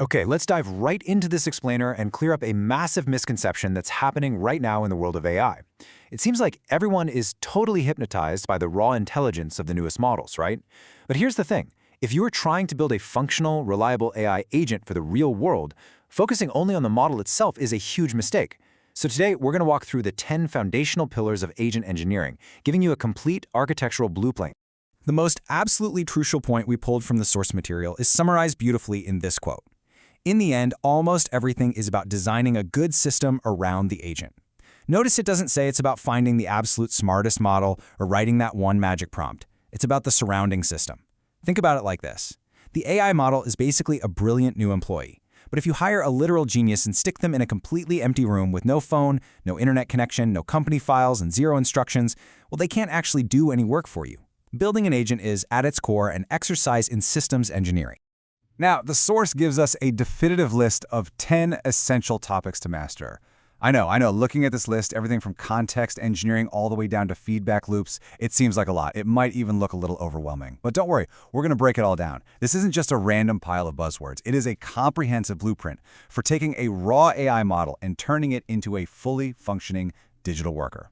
Okay, let's dive right into this explainer and clear up a massive misconception that's happening right now in the world of AI. It seems like everyone is totally hypnotized by the raw intelligence of the newest models, right? But here's the thing. If you are trying to build a functional, reliable AI agent for the real world, focusing only on the model itself is a huge mistake. So today, we're going to walk through the 10 foundational pillars of agent engineering, giving you a complete architectural blueprint. The most absolutely crucial point we pulled from the source material is summarized beautifully in this quote. In the end, almost everything is about designing a good system around the agent. Notice it doesn't say it's about finding the absolute smartest model or writing that one magic prompt. It's about the surrounding system. Think about it like this. The AI model is basically a brilliant new employee. But if you hire a literal genius and stick them in a completely empty room with no phone, no internet connection, no company files, and zero instructions, well, they can't actually do any work for you. Building an agent is, at its core, an exercise in systems engineering. Now, the source gives us a definitive list of 10 essential topics to master. I know, looking at this list, everything from context engineering all the way down to feedback loops, it seems like a lot. It might even look a little overwhelming. But don't worry, we're going to break it all down. This isn't just a random pile of buzzwords. It is a comprehensive blueprint for taking a raw AI model and turning it into a fully functioning digital worker.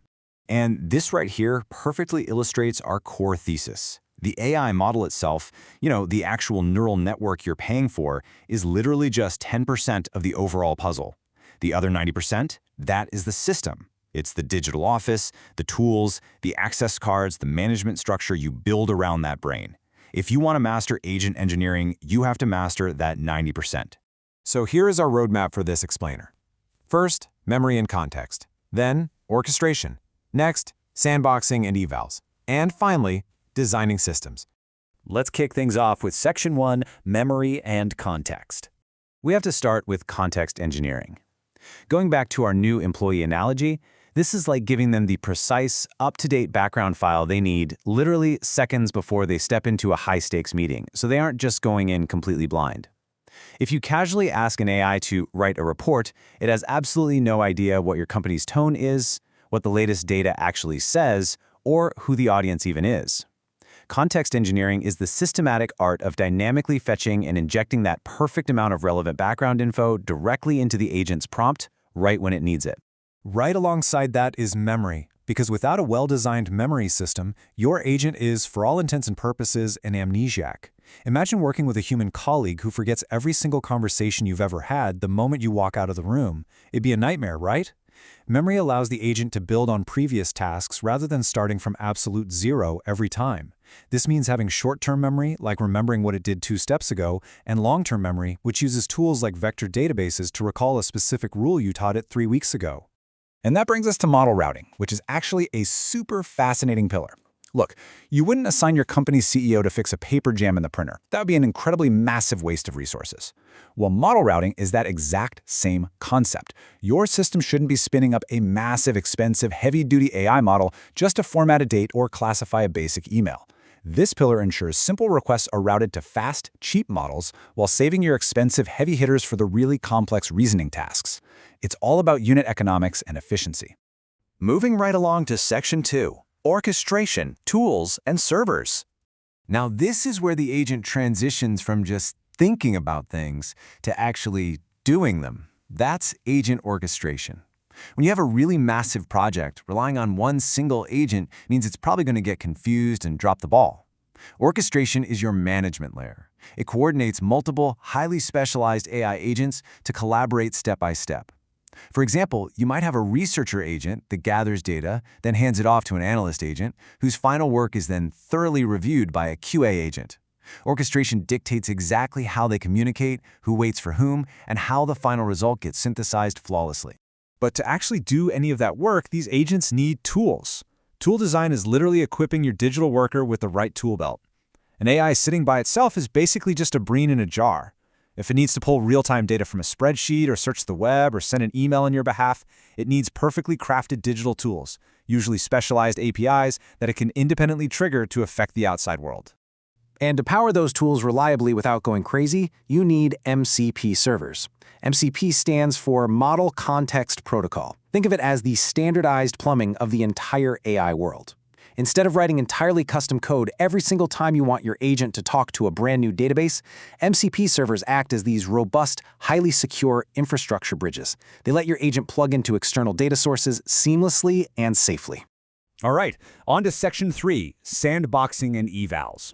And this right here perfectly illustrates our core thesis. The AI model itself, the actual neural network you're paying for, is literally just 10% of the overall puzzle. The other 90%, that is the system. It's the digital office, the tools, the access cards, the management structure you build around that brain. If you want to master agent engineering, you have to master that 90%. So here is our roadmap for this explainer. First, memory and context. Then, orchestration. Next, sandboxing and evals. And finally, designing systems. Let's kick things off with Section 1, Memory and Context. We have to start with context engineering. Going back to our new employee analogy, this is like giving them the precise, up-to-date background file they need literally seconds before they step into a high-stakes meeting, so they aren't just going in completely blind. If you casually ask an AI to write a report, it has absolutely no idea what your company's tone is, what the latest data actually says, or who the audience even is. Context engineering is the systematic art of dynamically fetching and injecting that perfect amount of relevant background info directly into the agent's prompt right when it needs it. Right alongside that is memory, because without a well-designed memory system, your agent is, for all intents and purposes, an amnesiac. Imagine working with a human colleague who forgets every single conversation you've ever had the moment you walk out of the room. It'd be a nightmare, right? Memory allows the agent to build on previous tasks rather than starting from absolute zero every time. This means having short-term memory, like remembering what it did 2 steps ago, and long-term memory, which uses tools like vector databases to recall a specific rule you taught it 3 weeks ago. And that brings us to model routing, which is actually a super fascinating pillar. Look, you wouldn't assign your company's CEO to fix a paper jam in the printer. That would be an incredibly massive waste of resources. Well, model routing is that exact same concept. Your system shouldn't be spinning up a massive, expensive, heavy-duty AI model just to format a date or classify a basic email. This pillar ensures simple requests are routed to fast, cheap models while saving your expensive heavy hitters for the really complex reasoning tasks. It's all about unit economics and efficiency. Moving right along to Section 2, Orchestration, Tools, and Servers. Now, this is where the agent transitions from just thinking about things to actually doing them. That's agent orchestration. When you have a really massive project, relying on one single agent means it's probably going to get confused and drop the ball. Orchestration is your management layer. It coordinates multiple, highly specialized AI agents to collaborate step by step. For example, you might have a researcher agent that gathers data, then hands it off to an analyst agent, whose final work is then thoroughly reviewed by a QA agent. Orchestration dictates exactly how they communicate, who waits for whom, and how the final result gets synthesized flawlessly. But to actually do any of that work, these agents need tools. Tool design is literally equipping your digital worker with the right tool belt. An AI sitting by itself is basically just a bean in a jar. If it needs to pull real-time data from a spreadsheet or search the web or send an email on your behalf, it needs perfectly crafted digital tools, usually specialized APIs that it can independently trigger to affect the outside world. And to power those tools reliably without going crazy, you need MCP servers. MCP stands for Model Context Protocol. Think of it as the standardized plumbing of the entire AI world. Instead of writing entirely custom code every single time you want your agent to talk to a brand new database, MCP servers act as these robust, highly secure infrastructure bridges. They let your agent plug into external data sources seamlessly and safely. All right, on to Section 3, sandboxing and evals.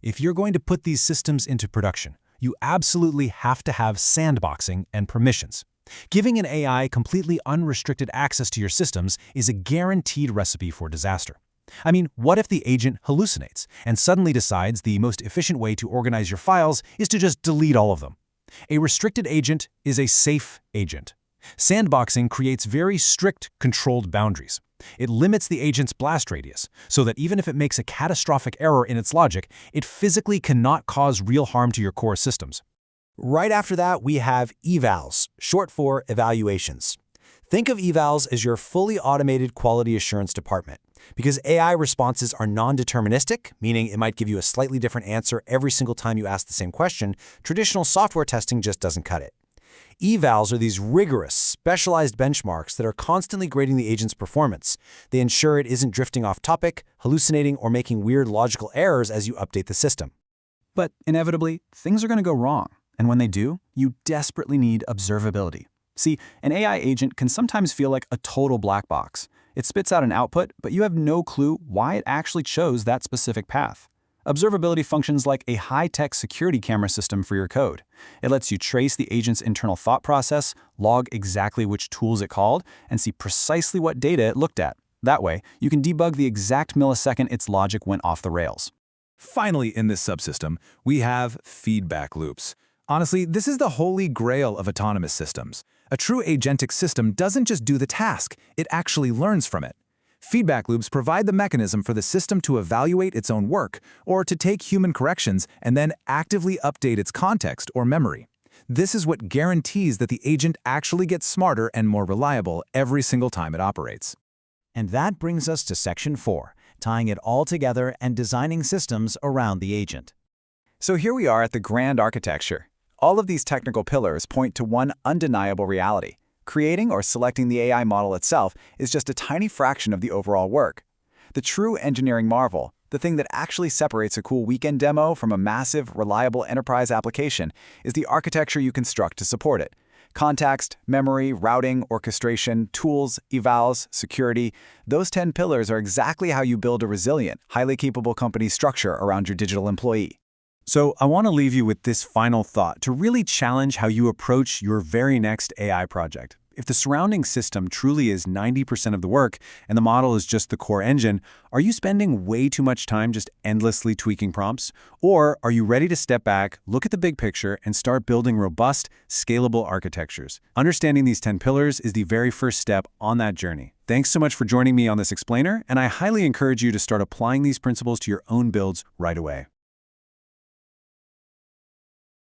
If you're going to put these systems into production, you absolutely have to have sandboxing and permissions. Giving an AI completely unrestricted access to your systems is a guaranteed recipe for disaster. I mean, what if the agent hallucinates and suddenly decides the most efficient way to organize your files is to just delete all of them? A restricted agent is a safe agent. Sandboxing creates very strict, controlled boundaries. It limits the agent's blast radius, so that even if it makes a catastrophic error in its logic, it physically cannot cause real harm to your core systems. Right after that, we have evals, short for evaluations. Think of evals as your fully automated quality assurance department. Because AI responses are non-deterministic, meaning it might give you a slightly different answer every single time you ask the same question, traditional software testing just doesn't cut it. Evals are these rigorous, specialized benchmarks that are constantly grading the agent's performance. They ensure it isn't drifting off topic, hallucinating, or making weird logical errors as you update the system. But inevitably, things are going to go wrong. And when they do, you desperately need observability. See, an AI agent can sometimes feel like a total black box. It spits out an output, but you have no clue why it actually chose that specific path. Observability functions like a high-tech security camera system for your code. It lets you trace the agent's internal thought process, log exactly which tools it called, and see precisely what data it looked at. That way, you can debug the exact millisecond its logic went off the rails. Finally, in this subsystem, we have feedback loops. Honestly, this is the holy grail of autonomous systems. A true agentic system doesn't just do the task, it actually learns from it. Feedback loops provide the mechanism for the system to evaluate its own work, or to take human corrections and then actively update its context or memory. This is what guarantees that the agent actually gets smarter and more reliable every single time it operates. And that brings us to Section 4, tying it all together and designing systems around the agent. So here we are at the grand architecture. All of these technical pillars point to one undeniable reality. Creating or selecting the AI model itself is just a tiny fraction of the overall work. The true engineering marvel, the thing that actually separates a cool weekend demo from a massive, reliable enterprise application, is the architecture you construct to support it. Context, memory, routing, orchestration, tools, evals, security, those 10 pillars are exactly how you build a resilient, highly capable company structure around your digital employee. So I want to leave you with this final thought to really challenge how you approach your very next AI project. If the surrounding system truly is 90% of the work and the model is just the core engine, are you spending way too much time just endlessly tweaking prompts? Or are you ready to step back, look at the big picture, and start building robust, scalable architectures? Understanding these 10 pillars is the very first step on that journey. Thanks so much for joining me on this explainer, and I highly encourage you to start applying these principles to your own builds right away.